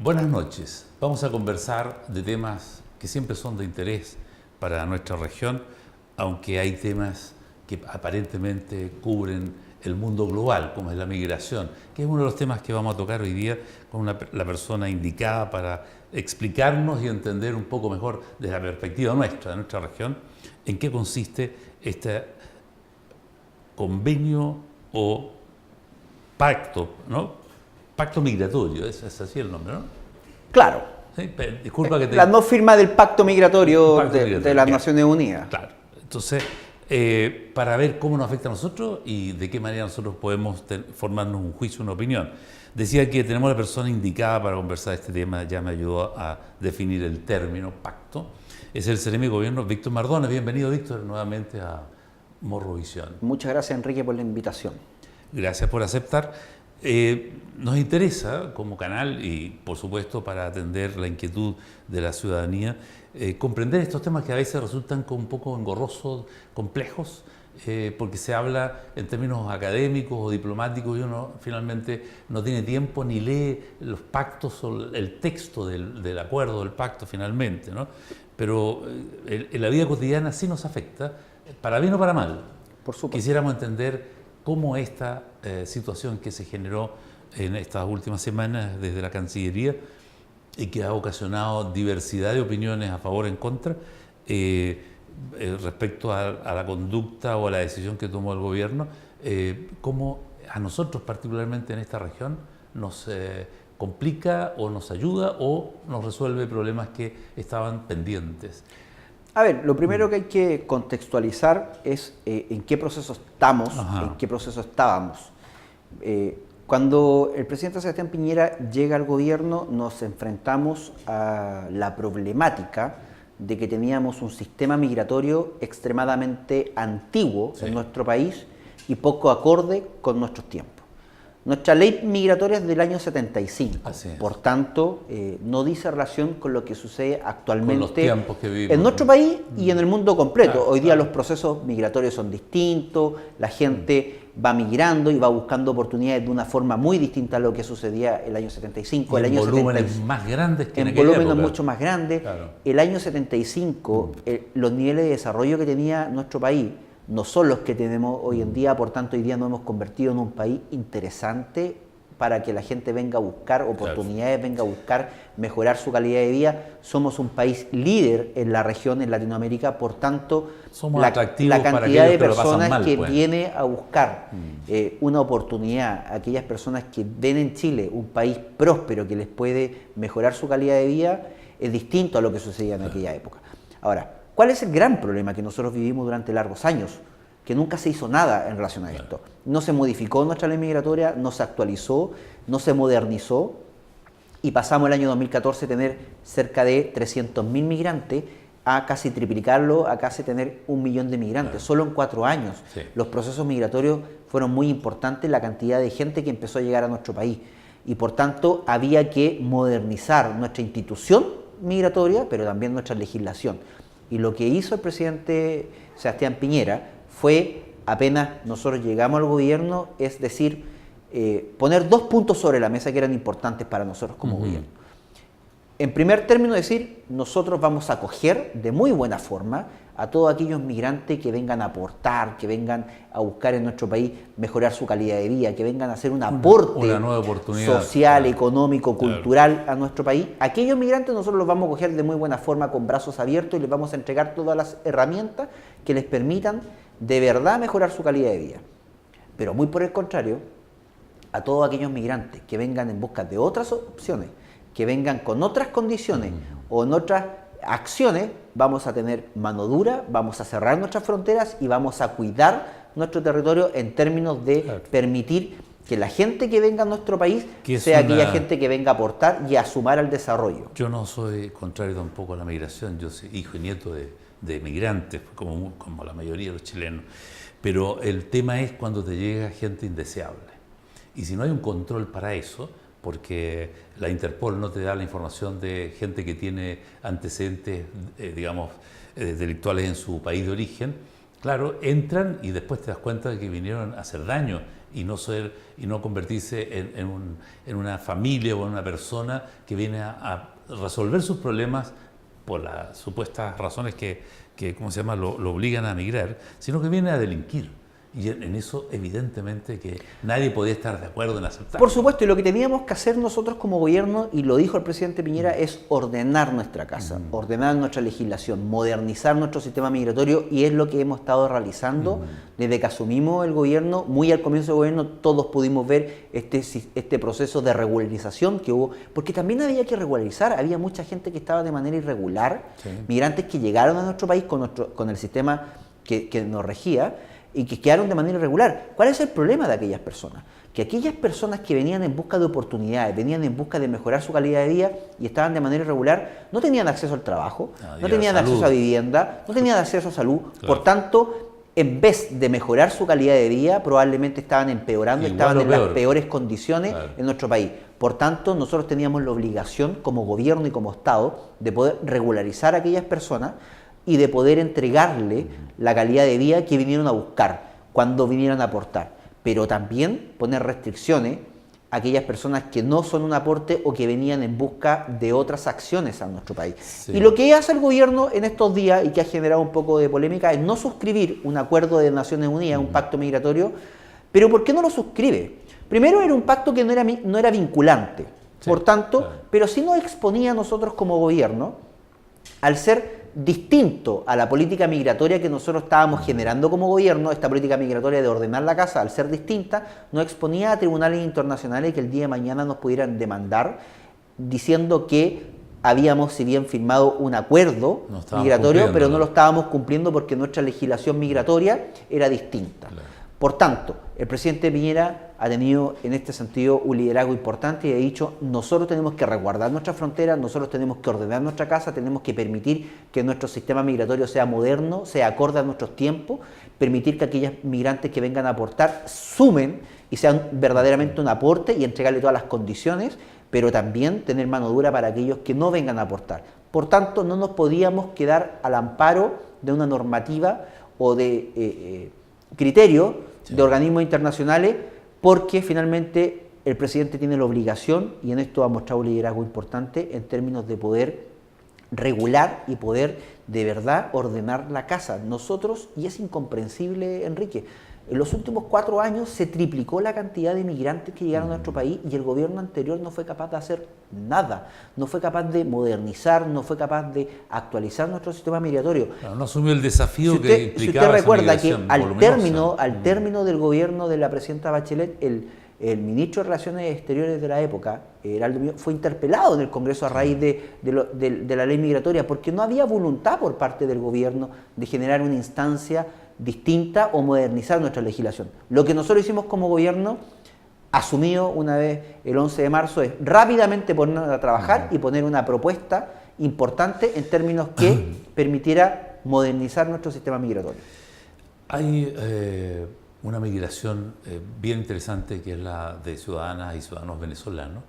Buenas noches. Vamos a conversar de temas que siempre son de interés para nuestra región, aunque hay temas que aparentemente cubren el mundo global, como es la migración, que es uno de los temas que vamos a tocar hoy día con la persona indicada para explicarnos y entender un poco mejor desde la perspectiva nuestra, de nuestra región, en qué consiste este convenio o pacto, ¿no? Pacto migratorio, es así el nombre, ¿no? Claro. Sí, disculpa que te... La no firma del pacto migratorio, migratorio de las Naciones Unidas. Claro. Entonces, para ver cómo nos afecta a nosotros y de qué manera nosotros podemos formarnos un juicio, una opinión. Decía que tenemos la persona indicada para conversar este tema, ya me ayudó a definir el término pacto. Es el Seremi de Gobierno, Víctor Mardones. Bienvenido, Víctor, nuevamente a Morrovisión. Muchas gracias, Enrique, por la invitación. Gracias por aceptar. Nos interesa como canal y por supuesto para atender la inquietud de la ciudadanía, comprender estos temas que a veces resultan un poco engorrosos, complejos, porque se habla en términos académicos o diplomáticos y uno finalmente no tiene tiempo ni lee los pactos o el texto del acuerdo, del pacto finalmente, ¿no? Pero en la vida cotidiana sí nos afecta, para bien o para mal. Por supuesto. Quisiéramos entender cómo esta situación que se generó en estas últimas semanas desde la Cancillería y que ha ocasionado diversidad de opiniones a favor o en contra respecto a la conducta o a la decisión que tomó el gobierno, cómo a nosotros particularmente en esta región nos complica o nos ayuda o nos resuelve problemas que estaban pendientes. A ver, lo primero que hay que contextualizar es en qué proceso estamos, en qué proceso estábamos. Cuando el presidente Sebastián Piñera llega al gobierno, nos enfrentamos a la problemática de que teníamos un sistema migratorio extremadamente antiguo en nuestro país y poco acorde con nuestros tiempos. Nuestra ley migratoria es del año 75, por tanto, no dice relación con lo que sucede actualmente con los tiempos que vivimos en nuestro país y en el mundo completo. Claro, Hoy día los procesos migratorios son distintos, la gente va migrando y va buscando oportunidades de una forma muy distinta a lo que sucedía el año 75. Y el año volúmenes 75, más grandes que en en aquella volúmenes época. mucho más grandes. Claro. El año 75, los niveles de desarrollo que tenía nuestro país no son los que tenemos hoy en día, por tanto hoy día nos hemos convertido en un país interesante para que la gente venga a buscar oportunidades, claro, venga a buscar mejorar su calidad de vida. Somos un país líder en la región, en Latinoamérica, por tanto somos la cantidad de personas que viene a buscar una oportunidad, aquellas personas que ven en Chile un país próspero que les puede mejorar su calidad de vida, es distinto a lo que sucedía en aquella época. Ahora, ¿cuál es el gran problema que nosotros vivimos durante largos años? Que nunca se hizo nada en relación a esto. No se modificó nuestra ley migratoria, no se actualizó, no se modernizó y pasamos el año 2014 a tener cerca de 300.000 migrantes a casi triplicarlo, a casi tener 1 millón de migrantes, solo en 4 años. Sí. Los procesos migratorios fueron muy importantes, la cantidad de gente que empezó a llegar a nuestro país y por tanto había que modernizar nuestra institución migratoria, pero también nuestra legislación. Y lo que hizo el presidente Sebastián Piñera fue, apenas nosotros llegamos al gobierno, es decir, poner 2 puntos sobre la mesa que eran importantes para nosotros como gobierno. En primer término, decir, nosotros vamos a acoger de muy buena forma a todos aquellos migrantes que vengan a aportar, que vengan a buscar en nuestro país mejorar su calidad de vida, que vengan a hacer un aporte una nueva oportunidad social, económico, cultural a nuestro país. Aquellos migrantes nosotros los vamos a acoger de muy buena forma, con brazos abiertos, y les vamos a entregar todas las herramientas que les permitan de verdad mejorar su calidad de vida. Pero muy por el contrario, a todos aquellos migrantes que vengan en busca de otras opciones, que vengan con otras condiciones o en otras acciones, vamos a tener mano dura, vamos a cerrar nuestras fronteras y vamos a cuidar nuestro territorio en términos de permitir que la gente que venga a nuestro país sea aquella gente que venga a aportar y a sumar al desarrollo. Yo no soy contrario tampoco a la migración, yo soy hijo y nieto de migrantes, como la mayoría de los chilenos, pero el tema es cuando te llega gente indeseable. Y si no hay un control para eso, porque la Interpol no te da la información de gente que tiene antecedentes, delictuales en su país de origen, Claro, entran y después te das cuenta de que vinieron a hacer daño y no convertirse en una familia o en una persona que viene a resolver sus problemas por las supuestas razones que ¿cómo se llama?, lo obligan a migrar, sino que viene a delinquir. Y en eso, evidentemente, que nadie podía estar de acuerdo en aceptar. Por supuesto, y lo que teníamos que hacer nosotros como gobierno, y lo dijo el presidente Piñera, es ordenar nuestra casa, ordenar nuestra legislación, modernizar nuestro sistema migratorio, y es lo que hemos estado realizando desde que asumimos el gobierno. Muy al comienzo del gobierno todos pudimos ver este proceso de regularización que hubo, porque también había que regularizar, había mucha gente que estaba de manera irregular, migrantes que llegaron a nuestro país con el sistema que nos regía, y que quedaron de manera irregular. ¿Cuál es el problema de aquellas personas? Que aquellas personas que venían en busca de oportunidades, venían en busca de mejorar su calidad de vida y estaban de manera irregular, no tenían acceso al trabajo, no tenían acceso a vivienda, no tenían acceso a salud. Claro. Por tanto, en vez de mejorar su calidad de vida, probablemente estaban empeorando, estaban en las peores condiciones en nuestro país. Por tanto, nosotros teníamos la obligación como gobierno y como Estado de poder regularizar a aquellas personas y de poder entregarle la calidad de vida que vinieron a buscar, cuando vinieron a aportar. Pero también poner restricciones a aquellas personas que no son un aporte o que venían en busca de otras acciones a nuestro país. Sí. Y lo que hace el gobierno en estos días, y que ha generado un poco de polémica, es no suscribir un acuerdo de Naciones Unidas, un pacto migratorio. ¿Pero por qué no lo suscribe? Primero, era un pacto que no era vinculante. Sí, por tanto, claro. Pero sí nos exponía a nosotros como gobierno, al ser distinto a la política migratoria que nosotros estábamos generando como gobierno, esta política migratoria de ordenar la casa, al ser distinta, nos exponía a tribunales internacionales que el día de mañana nos pudieran demandar diciendo que habíamos, si bien, firmado un acuerdo migratorio, pero no lo estábamos cumpliendo porque nuestra legislación migratoria era distinta. Claro. Por tanto, el presidente Piñera ha tenido en este sentido un liderazgo importante y ha dicho: nosotros tenemos que resguardar nuestras fronteras, nosotros tenemos que ordenar nuestra casa, tenemos que permitir que nuestro sistema migratorio sea moderno, sea acorde a nuestros tiempos, permitir que aquellos migrantes que vengan a aportar sumen y sean verdaderamente un aporte y entregarle todas las condiciones, pero también tener mano dura para aquellos que no vengan a aportar. Por tanto, no nos podíamos quedar al amparo de una normativa o de criterio de organismos internacionales, porque finalmente el presidente tiene la obligación, y en esto ha mostrado un liderazgo importante en términos de poder regular y poder de verdad ordenar la casa. Nosotros, y es incomprensible, Enrique, en los últimos 4 años se triplicó la cantidad de migrantes que llegaron a nuestro país y el gobierno anterior no fue capaz de hacer nada, no fue capaz de modernizar, no fue capaz de actualizar nuestro sistema migratorio. Claro, no asumió el desafío que implicaba. Si usted recuerda que al término del gobierno de la presidenta Bachelet, el ministro de Relaciones Exteriores de la época, Heraldo Muñoz, fue interpelado en el Congreso a raíz de la ley migratoria porque no había voluntad por parte del gobierno de generar una instancia distinta o modernizar nuestra legislación. Lo que nosotros hicimos como gobierno, asumido una vez el 11 de marzo, es rápidamente ponernos a trabajar y poner una propuesta importante en términos que permitiera modernizar nuestro sistema migratorio. Hay una migración bien interesante, que es la de ciudadanas y ciudadanos venezolanos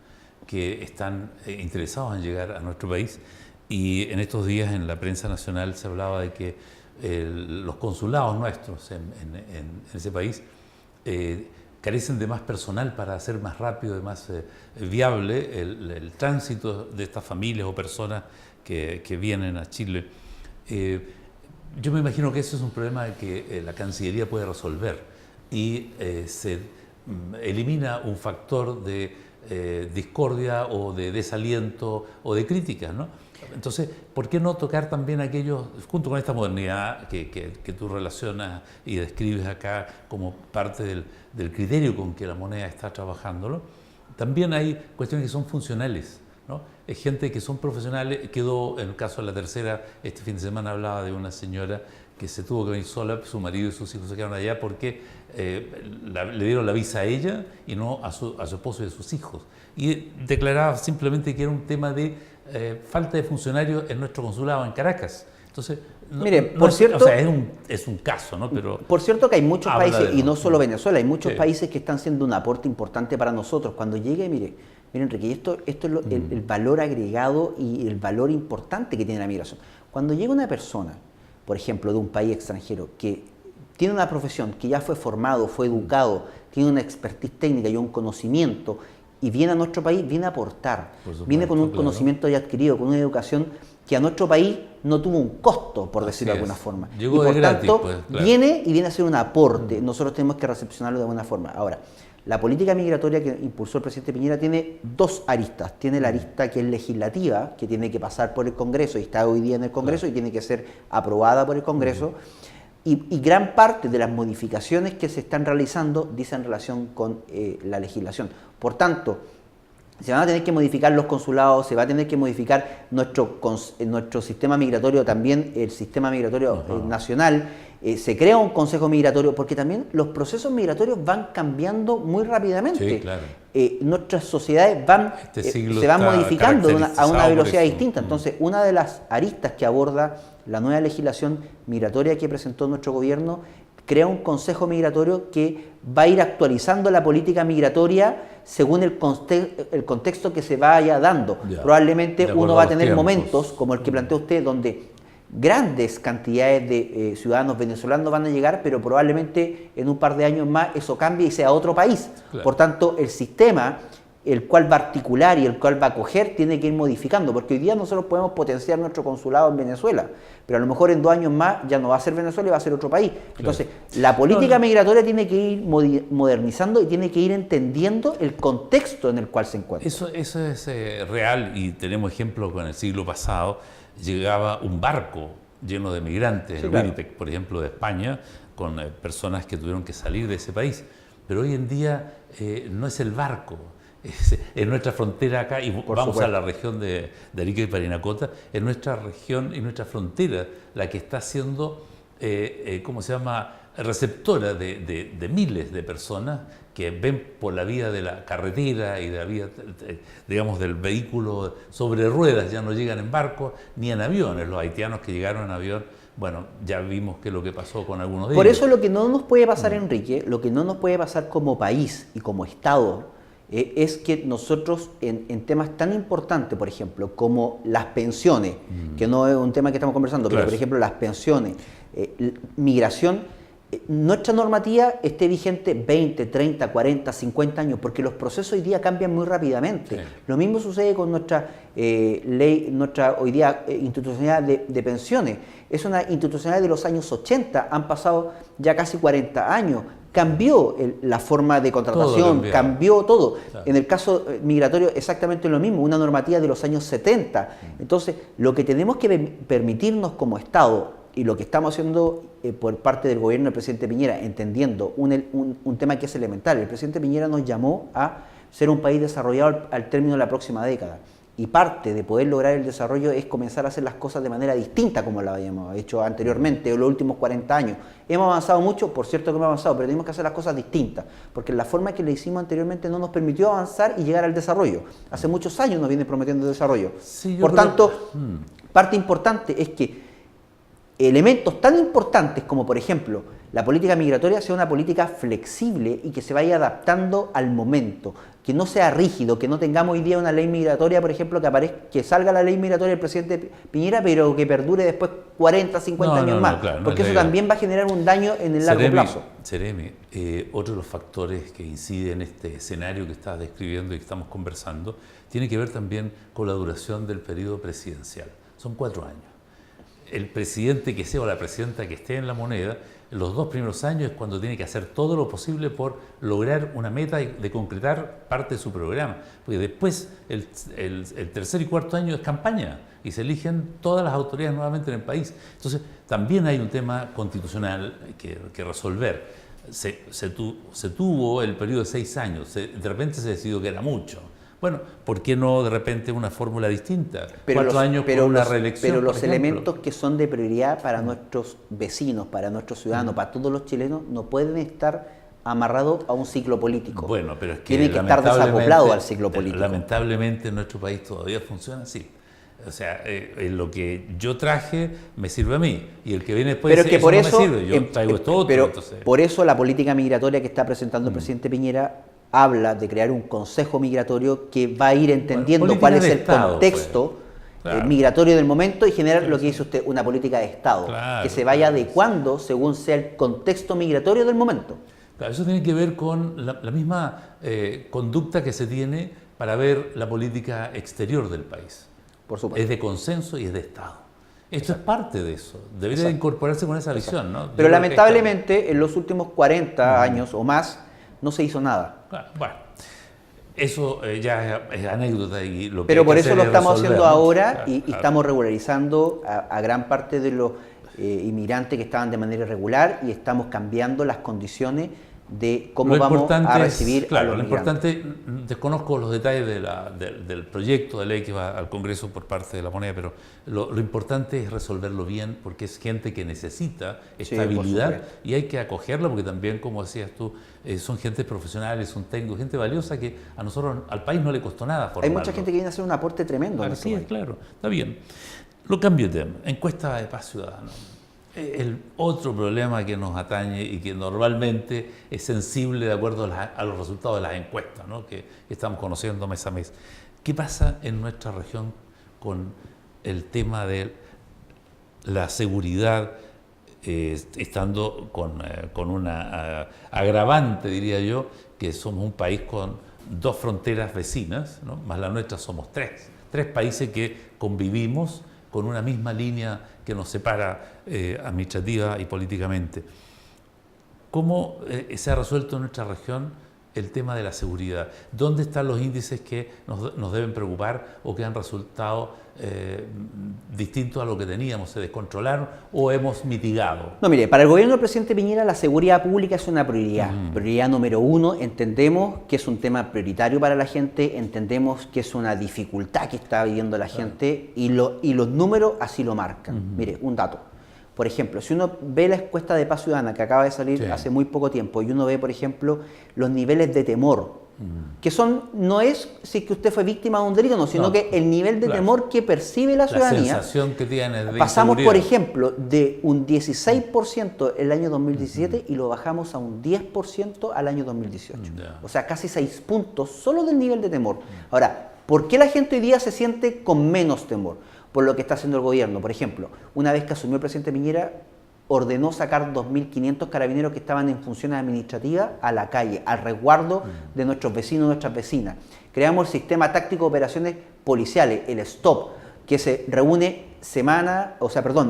que están interesados en llegar a nuestro país, y en estos días en la prensa nacional se hablaba de que los consulados nuestros en ese país carecen de más personal para hacer más rápido y más viable el tránsito de estas familias o personas que vienen a Chile. Yo me imagino que eso es un problema que la Cancillería puede resolver y se elimina un factor de discordia o de desaliento o de crítica, ¿no? Entonces, ¿por qué no tocar también aquellos, junto con esta modernidad que tú relacionas y describes acá como parte del criterio con que la moneda está trabajándolo? También hay cuestiones que son funcionales, ¿no? Es gente que son profesionales. Quedó, en el caso de la tercera, este fin de semana hablaba de una señora que se tuvo que venir sola, su marido y sus hijos se quedaron allá porque le dieron la visa a ella y no a su esposo y a sus hijos. Y declaraba simplemente que era un tema de falta de funcionarios en nuestro consulado en Caracas. Entonces, cierto, o sea, es un caso, ¿no? Pero por cierto que hay muchos países, y no solo Venezuela, hay muchos países que están siendo un aporte importante para nosotros. Cuando llegue, mire Enrique, esto es el valor agregado y el valor importante que tiene la migración. Cuando llega una persona, por ejemplo, de un país extranjero, que tiene una profesión, que ya fue formado, fue educado, tiene una expertise técnica y un conocimiento, y viene a nuestro país, viene a aportar, viene con un conocimiento ya adquirido, con una educación que a nuestro país no tuvo un costo, por decirlo de alguna forma. Llegó y por de gratis, tanto, pues, claro. viene y viene a ser un aporte. Nosotros tenemos que recepcionarlo de alguna forma. Ahora, la política migratoria que impulsó el presidente Piñera tiene dos aristas. Tiene la arista que es legislativa, que tiene que pasar por el Congreso y está hoy día en el Congreso y tiene que ser aprobada por el Congreso. Y gran parte de las modificaciones que se están realizando dicen relación con la legislación. Por tanto, se van a tener que modificar los consulados, se va a tener que modificar nuestro sistema migratorio, también el sistema migratorio nacional. Se crea un consejo migratorio, porque también los procesos migratorios van cambiando muy rápidamente. Sí, claro. Nuestras sociedades se van modificando a una velocidad distinta. Entonces, una de las aristas que aborda la nueva legislación migratoria que presentó nuestro gobierno crea un consejo migratorio que va a ir actualizando la política migratoria según el contexto que se vaya dando. Probablemente uno va a tener momentos, como el que plantea usted, donde grandes cantidades de ciudadanos venezolanos van a llegar, pero probablemente en un par de años más eso cambie y sea otro país. Claro. Por tanto, el sistema, el cual va a articular y el cual va a acoger, tiene que ir modificando, porque hoy día nosotros podemos potenciar nuestro consulado en Venezuela, pero a lo mejor en 2 años más ya no va a ser Venezuela y va a ser otro país. Claro. Entonces, la política migratoria tiene que ir modernizando y tiene que ir entendiendo el contexto en el cual se encuentra. Eso es real, y tenemos ejemplos con el siglo pasado. Llegaba un barco lleno de migrantes, el Winnipeg, por ejemplo, de España, con personas que tuvieron que salir de ese país. Pero hoy en día no es el barco, es nuestra frontera acá, y vamos a la región de Arica y Parinacota, es nuestra región y nuestra frontera la que está siendo, ¿cómo se llama?, receptora de miles de personas que ven por la vía de la carretera y de la vía, digamos, del vehículo sobre ruedas, ya no llegan en barco ni en aviones. Los haitianos que llegaron en avión, bueno, ya vimos qué es lo que pasó con algunos de ellos. Por eso lo que no nos puede pasar, Enrique, lo que no nos puede pasar como país y como Estado, es que nosotros en temas tan importantes, por ejemplo, como las pensiones, que no es un tema que estamos conversando, claro, pero por ejemplo las pensiones, migración, nuestra normativa esté vigente 20, 30, 40, 50 años, porque los procesos hoy día cambian muy rápidamente. Sí. Lo mismo sucede con nuestra ley, nuestra hoy día institucionalidad de pensiones. Es una institucionalidad de los años 80, han pasado ya casi 40 años. Cambió la forma de contratación, cambió todo. Claro. En el caso migratorio exactamente lo mismo, una normativa de los años 70. Entonces, lo que tenemos que permitirnos como Estado, y lo que estamos haciendo por parte del gobierno del presidente Piñera, entendiendo un tema que es elemental. El presidente Piñera nos llamó a ser un país desarrollado al término de la próxima década. Y parte de poder lograr el desarrollo es comenzar a hacer las cosas de manera distinta como lo habíamos hecho anteriormente, en los últimos 40 años. Hemos avanzado mucho, por cierto que hemos avanzado, pero tenemos que hacer las cosas distintas, porque la forma que le hicimos anteriormente no nos permitió avanzar y llegar al desarrollo. Hace muchos años nos viene prometiendo desarrollo. Sí, por tanto, parte importante es que elementos tan importantes como, por ejemplo, la política migratoria sea una política flexible y que se vaya adaptando al momento, que no sea rígido, que no tengamos hoy día una ley migratoria, por ejemplo, que salga la ley migratoria del presidente Piñera, pero que perdure después 40, 50 años más, claro, porque eso también va a generar un daño en el largo plazo. Seremi, otro de los factores que incide en este escenario que estás describiendo y que estamos conversando, tiene que ver también con la duración del periodo presidencial. Son 4 años. El presidente que sea o la presidenta que esté en la moneda, los 2 primeros años es cuando tiene que hacer todo lo posible por lograr una meta de concretar parte de su programa. Porque después el tercer y cuarto año es campaña y se eligen todas las autoridades nuevamente en el país. Entonces, también hay un tema constitucional que resolver. Se tuvo el periodo de 6 años, de repente se decidió que era mucho. Bueno, ¿por qué no de repente una fórmula distinta? 4 años con una reelección, pero los elementos que son de prioridad para nuestros vecinos, para nuestros ciudadanos, para todos los chilenos, no pueden estar amarrados a un ciclo político. Bueno, pero es que tienen que estar desacoplados al ciclo político. Lamentablemente en nuestro país todavía funciona así. O sea, lo que yo traje me sirve a mí, y el que viene después pero dice, que por eso eso, no me sirve, yo traigo esto otro. Pero entonces. Por eso la política migratoria que está presentando el presidente Piñera habla de crear un consejo migratorio que va a ir entendiendo cuál es el contexto Claro. migratorio del momento y generar lo que dice usted, una política de Estado, Claro, que se vaya claro. adecuando según sea el contexto migratorio del momento. Claro, eso tiene que ver con la misma conducta que se tiene para ver la política exterior del país. Por supuesto. Es de consenso y es de Estado. Esto es parte de eso. Debería de incorporarse con esa visión, ¿no? Yo Pero creo que lamentablemente en los últimos 40 años o más no se hizo nada. claro, bueno, eso ya es anécdota y lo que Pero hay por que eso hacer lo es estamos resolver, haciendo ¿no? ahora Claro, y claro. estamos regularizando a gran parte de los inmigrantes que estaban de manera irregular y estamos cambiando las condiciones de cómo Lo vamos importante a es, recibir a claro, los lo migrantes. importante, desconozco los detalles del proyecto de ley que va al Congreso por parte de la moneda, pero lo importante es resolverlo bien porque es gente que necesita Sí, estabilidad por supuesto. y hay que acogerla porque también, como decías tú, son gente profesionales, son técnicos, gente valiosa que a nosotros, al país no le costó nada Hay formarlo. mucha gente que viene a hacer un aporte tremendo en nuestro Así es, país. claro, está bien. Lo cambio de tema. Encuesta de paz ciudadana. El otro problema que nos atañe y que normalmente es sensible de acuerdo a los resultados de las encuestas, ¿no? que estamos conociendo mes a mes. ¿Qué pasa en nuestra región con el tema de la seguridad, estando con una agravante, diría yo, que somos un país con dos fronteras vecinas, ¿no? Más la nuestra somos tres países que convivimos con una misma línea que nos separa administrativa y políticamente. ¿Cómo se ha resuelto en nuestra región el tema de la seguridad? ¿Dónde están los índices que nos deben preocupar o que han resultado distintos a lo que teníamos? ¿Se descontrolaron o hemos mitigado? No, mire, para el gobierno del presidente Piñera la seguridad pública es una prioridad. Prioridad número uno, entendemos que es un tema prioritario para la gente, entendemos que es una dificultad que está viviendo la gente y los números así lo marcan. Mire, un dato. Por ejemplo, si uno ve la encuesta de Paz Ciudadana que acaba de salir Sí. hace muy poco tiempo y uno ve, por ejemplo, los niveles de temor, que no es si que usted fue víctima de un delito, no, sino No, que el nivel de claro. temor que percibe la La ciudadanía. sensación que tiene de Pasamos, por inseguridad. ejemplo, de un 16% el año 2017 y lo bajamos a un 10% al año 2018. Ya. O sea, casi 6 puntos solo del nivel de temor. Ahora, ¿por qué la gente hoy día se siente con menos temor? Por lo que está haciendo el gobierno. Por ejemplo, una vez que asumió el presidente Piñera, ordenó sacar 2.500 carabineros que estaban en funciones administrativas a la calle, al resguardo de nuestros vecinos y nuestras vecinas. Creamos el sistema táctico de operaciones policiales, el STOP, que se reúne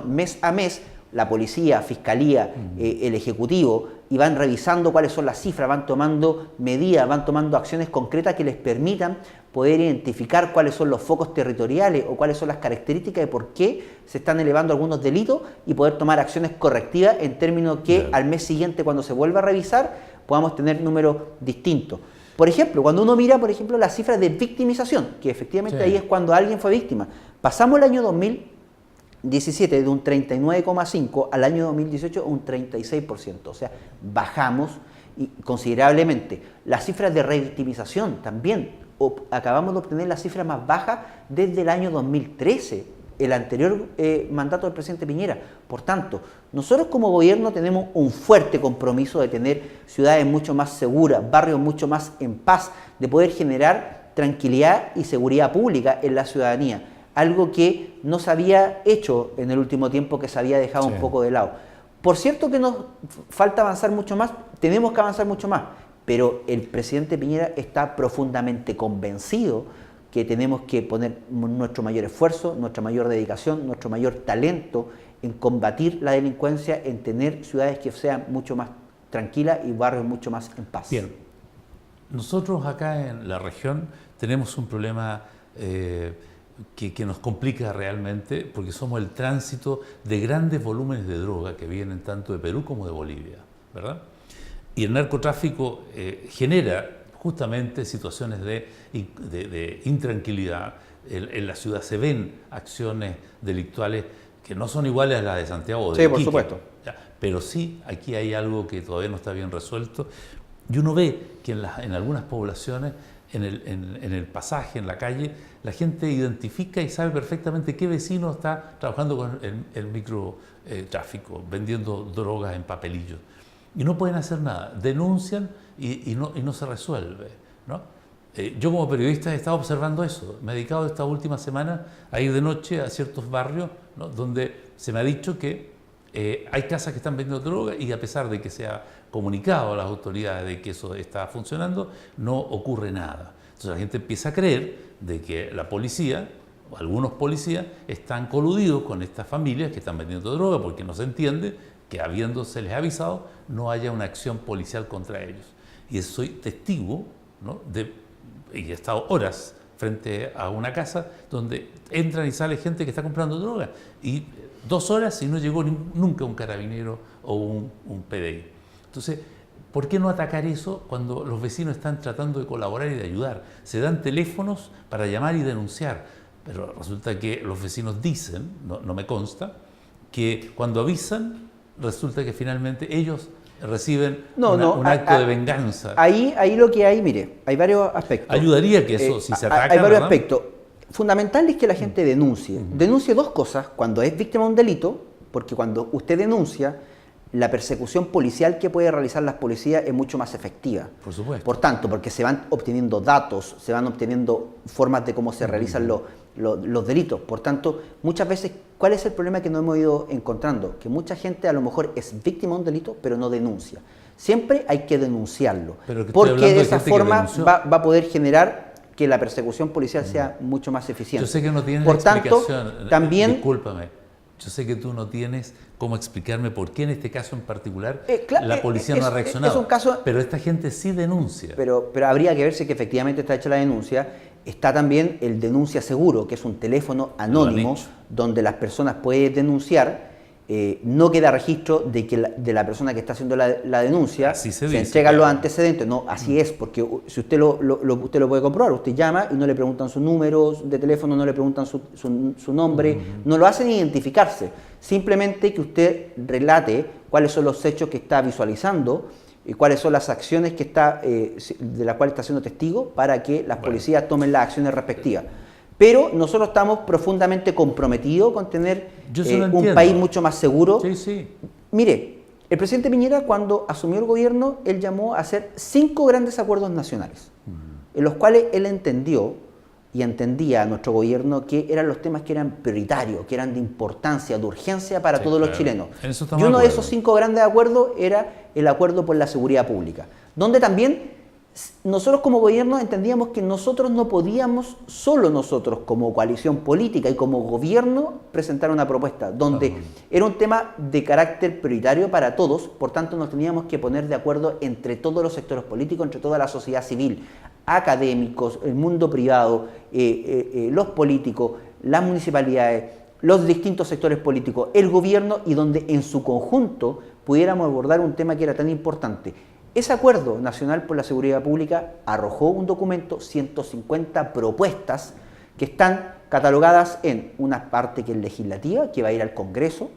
mes a mes, la policía, fiscalía, el ejecutivo, y van revisando cuáles son las cifras, van tomando medidas, van tomando acciones concretas que les permitan poder identificar cuáles son los focos territoriales o cuáles son las características de por qué se están elevando algunos delitos y poder tomar acciones correctivas en términos que Claro. al mes siguiente, cuando se vuelva a revisar, podamos tener números distintos. Por ejemplo, cuando uno mira, por ejemplo, las cifras de victimización, que efectivamente Sí. ahí es cuando alguien fue víctima. Pasamos el año 2017 de un 39,5 al año 2018 un 36%, o sea, bajamos considerablemente. Las cifras de revictimización también, acabamos de obtener las cifras más bajas desde el año 2013, el anterior mandato del presidente Piñera. Por tanto, nosotros como gobierno tenemos un fuerte compromiso de tener ciudades mucho más seguras, barrios mucho más en paz, de poder generar tranquilidad y seguridad pública en la ciudadanía. Algo que no se había hecho en el último tiempo, que se había dejado Sí. un poco de lado. Por cierto que nos falta avanzar mucho más, tenemos que avanzar mucho más, pero el presidente Piñera está profundamente convencido que tenemos que poner nuestro mayor esfuerzo, nuestra mayor dedicación, nuestro mayor talento en combatir la delincuencia, en tener ciudades que sean mucho más tranquilas y barrios mucho más en paz. Bien, nosotros acá en la región tenemos un problema que nos complica realmente porque somos el tránsito de grandes volúmenes de droga que vienen tanto de Perú como de Bolivia, ¿verdad? Y el narcotráfico genera justamente situaciones de intranquilidad. En la ciudad se ven acciones delictuales que no son iguales a las de Santiago o de Sí, por Iquique, supuesto. ya, pero sí, aquí hay algo que todavía no está bien resuelto. Y uno ve que en algunas poblaciones, en el pasaje, en la calle, la gente identifica y sabe perfectamente qué vecino está trabajando con el microtráfico, vendiendo drogas en papelillos. Y no pueden hacer nada, denuncian y no se resuelve, ¿no? Yo como periodista he estado observando eso. Me he dedicado esta última semana a ir de noche a ciertos barrios, ¿no?, donde se me ha dicho que hay casas que están vendiendo droga y a pesar de que se ha comunicado a las autoridades de que eso está funcionando, no ocurre nada. Entonces la gente empieza a creer de que la policía, o algunos policías, están coludidos con estas familias que están vendiendo droga porque no se entiende que habiéndoseles avisado no haya una acción policial contra ellos. Y soy testigo, ¿no?, y he estado horas frente a una casa donde entran y sale gente que está comprando droga y 2 horas y no llegó nunca un carabinero o un PDI. Entonces, ¿por qué no atacar eso cuando los vecinos están tratando de colaborar y de ayudar? Se dan teléfonos para llamar y denunciar, pero resulta que los vecinos dicen, no me consta, que cuando avisan, resulta que finalmente ellos reciben un acto de venganza. Ahí lo que hay, mire, hay varios aspectos. Ayudaría que eso, si se ataca, hay varios ¿verdad?, aspectos. Fundamental es que la gente denuncie. Denuncie 2 cosas, cuando es víctima de un delito, porque cuando usted denuncia, la persecución policial que puede realizar las policías es mucho más efectiva. Por supuesto. Por tanto, porque se van obteniendo datos, se van obteniendo formas de cómo se realizan los delitos. Por tanto, muchas veces, ¿cuál es el problema que nos hemos ido encontrando? Que mucha gente a lo mejor es víctima de un delito, pero no denuncia. Siempre hay que denunciarlo, porque de esa forma va a poder generar que la persecución policial sea mucho más eficiente. Yo sé que no tienes Por tanto, explicación. también... Discúlpame, yo sé que tú no tienes cómo explicarme por qué en este caso en particular la policía no ha reaccionado. Es un caso, pero esta gente sí denuncia. Pero habría que ver si que efectivamente está hecha la denuncia. Está también el Denuncia Seguro, que es un teléfono anónimo donde las personas pueden denunciar. No queda registro de la persona que está haciendo la denuncia. Así se dice, entregan claro los antecedentes. No, así es, porque si usted usted lo puede comprobar, usted llama y no le preguntan su número de teléfono, no le preguntan su nombre, no lo hacen identificarse. Simplemente que usted relate cuáles son los hechos que está visualizando y cuáles son las acciones que de las cuales está siendo testigo para que las policías tomen las acciones respectivas. Pero nosotros estamos profundamente comprometidos con tener un país mucho más seguro. Sí, sí. Mire, el presidente Piñera, cuando asumió el gobierno, él llamó a hacer 5 grandes acuerdos nacionales, en los cuales él entendió y entendía a nuestro gobierno que eran los temas que eran prioritarios, que eran de importancia, de urgencia para todos los chilenos. Y uno de esos 5 grandes acuerdos era el acuerdo por la seguridad pública, donde también nosotros como gobierno entendíamos que nosotros no podíamos, solo nosotros como coalición política y como gobierno, presentar una propuesta donde era un tema de carácter prioritario para todos, por tanto nos teníamos que poner de acuerdo entre todos los sectores políticos, entre toda la sociedad civil, académicos, el mundo privado, los políticos, las municipalidades, los distintos sectores políticos, el gobierno, y donde en su conjunto pudiéramos abordar un tema que era tan importante. Ese Acuerdo Nacional por la Seguridad Pública arrojó un documento, 150 propuestas que están catalogadas en una parte que es legislativa, que va a ir al Congreso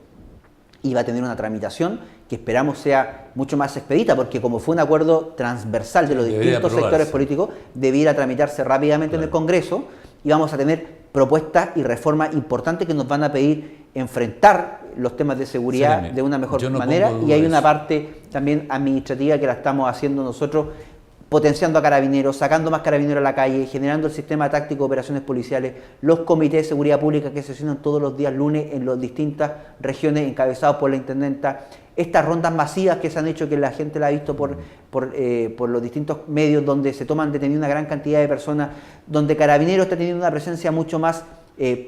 y va a tener una tramitación que esperamos sea mucho más expedita, porque como fue un acuerdo transversal de los distintos sectores políticos, debiera tramitarse rápidamente en el Congreso, y vamos a tener propuestas y reformas importantes que nos van a pedir enfrentar los temas de seguridad de una mejor manera, y hay una parte también administrativa que la estamos haciendo nosotros, potenciando a carabineros, sacando más carabineros a la calle, generando el sistema táctico de operaciones policiales, los comités de seguridad pública que sesionan todos los días lunes en las distintas regiones encabezados por la intendenta, estas rondas masivas que se han hecho, que la gente la ha visto por los distintos medios, donde se toman detenidas una gran cantidad de personas, donde Carabineros está teniendo una presencia mucho más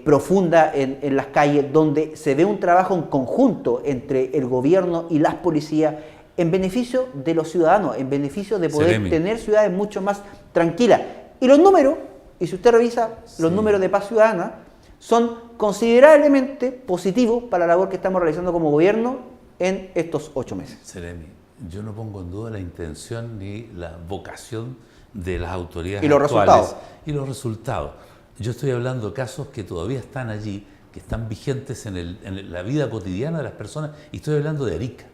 profunda en las calles, donde se ve un trabajo en conjunto entre el gobierno y las policías en beneficio de los ciudadanos, en beneficio de poder tener ciudades mucho más tranquilas. Y los números, y si usted revisa los números de paz ciudadana, son considerablemente positivos para la labor que estamos realizando como gobierno en estos 8 meses. Seremi, yo no pongo en duda la intención ni la vocación de las autoridades y los actuales resultados. Y los resultados. Yo estoy hablando de casos que todavía están allí, que están vigentes en la vida cotidiana de las personas, y estoy hablando de Arica,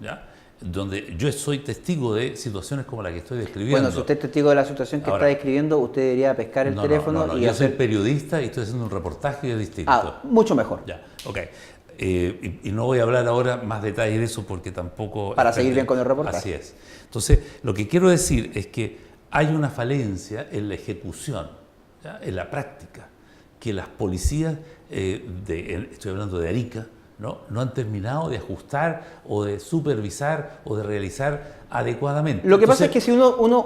¿ya?, donde yo soy testigo de situaciones como la que estoy describiendo. Bueno, si usted es testigo de la situación que está describiendo, usted debería pescar el teléfono y yo soy periodista y estoy haciendo un reportaje distinto. Mucho mejor. Ya, ok. Y no voy a hablar ahora más detalles de eso porque tampoco... Para seguir bien con el reportaje. Así es. Entonces, lo que quiero decir es que hay una falencia en la ejecución, ¿ya? En la práctica, que las policías, estoy hablando de Arica, no han terminado de ajustar o de supervisar o de realizar adecuadamente. Lo que pasa es que si uno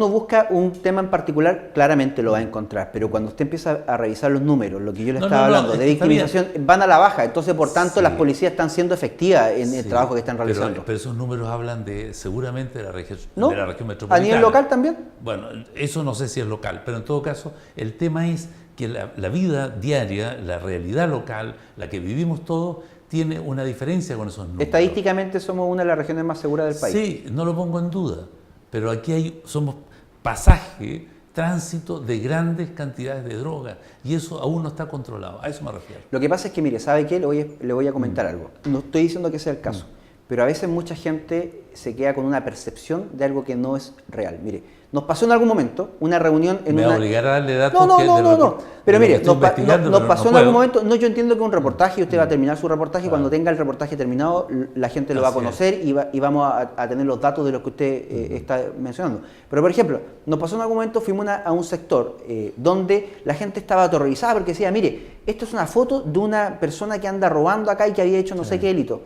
busca un tema en particular, claramente lo va a encontrar, pero cuando usted empieza a revisar los números, lo que yo le estaba hablando de victimización, van a la baja, entonces por tanto las policías están siendo efectivas en el trabajo que están realizando. Pero esos números hablan seguramente de la región metropolitana. ¿A nivel local también? Bueno, eso no sé si es local, pero en todo caso el tema es que la vida diaria, la realidad local, la que vivimos todos, tiene una diferencia con esos números. Estadísticamente somos una de las regiones más seguras del país. Sí, no lo pongo en duda, pero aquí somos pasaje, tránsito de grandes cantidades de droga y eso aún no está controlado, a eso me refiero. Lo que pasa es que, mire, ¿sabe qué? Le voy a comentar algo. No estoy diciendo que sea el caso, pero a veces mucha gente se queda con una percepción de algo que no es real. Mire, nos pasó en algún momento una reunión en ¿Me una... obligará a darle datos? No. Pero mire, nos pasó en algún momento... No, yo entiendo que es un reportaje y usted va a terminar su reportaje y cuando tenga el reportaje terminado, la gente lo va a conocer y vamos a tener los datos de los que usted está mencionando. Pero, por ejemplo, nos pasó en algún momento, fuimos a un sector donde la gente estaba aterrorizada porque decía, mire, esto es una foto de una persona que anda robando acá y que había hecho no sé qué delito.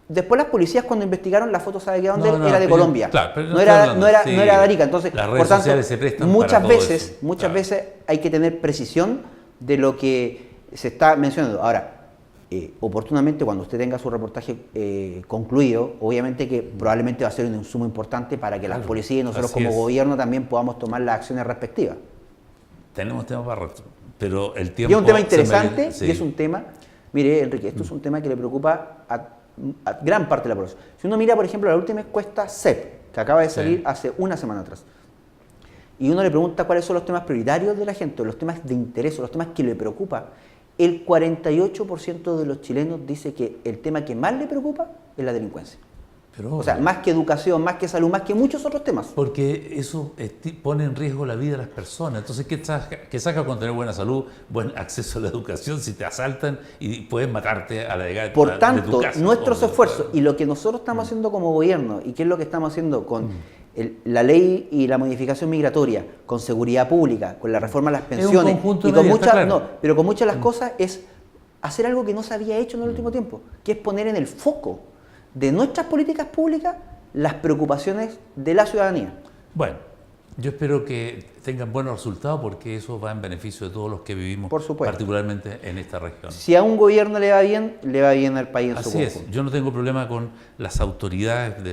Después las policías cuando investigaron la foto, ¿sabe qué dónde era? De Colombia. Claro, no era de Arica. Entonces, las redes sociales se prestan muchas para veces, veces hay que tener precisión de lo que se está mencionando. Ahora, oportunamente cuando usted tenga su reportaje concluido, obviamente que probablemente va a ser un insumo importante para que las policías y nosotros como gobierno también podamos tomar las acciones respectivas. Tenemos temas para rato, pero el tiempo... Y es un tema interesante y es un tema, mire Enrique, esto es un tema que le preocupa a gran parte de la población. Si uno mira, por ejemplo, la última encuesta CEP, que acaba de salir hace una semana atrás, y uno le pregunta cuáles son los temas prioritarios de la gente, o los temas de interés, o los temas que le preocupa, el 48% de los chilenos dice que el tema que más le preocupa es la delincuencia. O sea, más que educación, más que salud, más que muchos otros temas. Porque eso pone en riesgo la vida de las personas. Entonces, ¿qué saca con tener buena salud, buen acceso a la educación si te asaltan y puedes matarte a la llegada de tu casa? Por tanto, nuestros esfuerzos y lo que nosotros estamos haciendo como gobierno y qué es lo que estamos haciendo con la ley y la modificación migratoria, con seguridad pública, con la reforma a las pensiones y con muchas, pero con muchas de las cosas es hacer algo que no se había hecho en el último tiempo, que es poner en el foco de nuestras políticas públicas las preocupaciones de la ciudadanía. Bueno, yo espero que tengan buenos resultados porque eso va en beneficio de todos los que vivimos, particularmente en esta región. Si a un gobierno le va bien al país en su conjunto. Así es, yo no tengo problema con las autoridades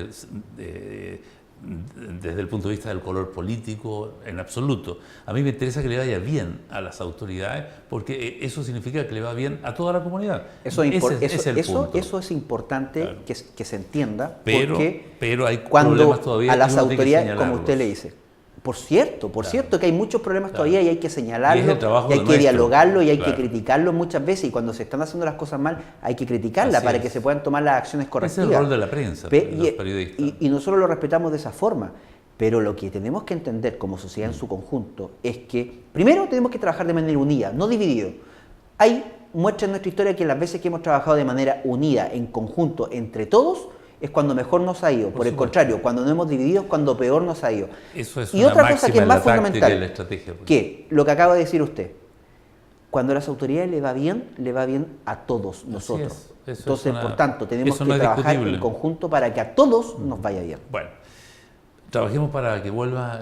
desde el punto de vista del color político, en absoluto. A mí me interesa que le vaya bien a las autoridades porque eso significa que le va bien a toda la comunidad. Eso es importante, claro, que se entienda, pero hay cuando problemas todavía a las autoridades, como usted le dice, por cierto que hay muchos problemas todavía y hay que señalarlo, y hay que dialogarlo y hay que criticarlo muchas veces, y cuando se están haciendo las cosas mal hay que criticarlas para que se puedan tomar las acciones correctivas. Ese es el rol de la prensa, de los periodistas. Y nosotros lo respetamos de esa forma, pero lo que tenemos que entender como sociedad en su conjunto es que primero tenemos que trabajar de manera unida, no dividido. Hay muestras en nuestra historia que las veces que hemos trabajado de manera unida, en conjunto, entre todos, es cuando mejor nos ha ido. Por el contrario, cuando nos hemos dividido es cuando peor nos ha ido. Eso es y otra cosa que es más fundamental, pues, que lo que acaba de decir usted, cuando a las autoridades le va bien a todos nosotros. Entonces, por tanto, tenemos que trabajar en conjunto para que a todos nos vaya bien. Bueno, trabajemos para que vuelva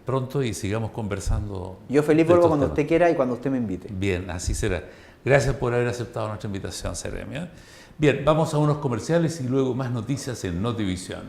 pronto y sigamos conversando. Yo feliz vuelvo cuando usted quiera y cuando usted me invite. Bien, así será. Gracias por haber aceptado nuestra invitación, Seremia. Bien, vamos a unos comerciales y luego más noticias en Notivisión.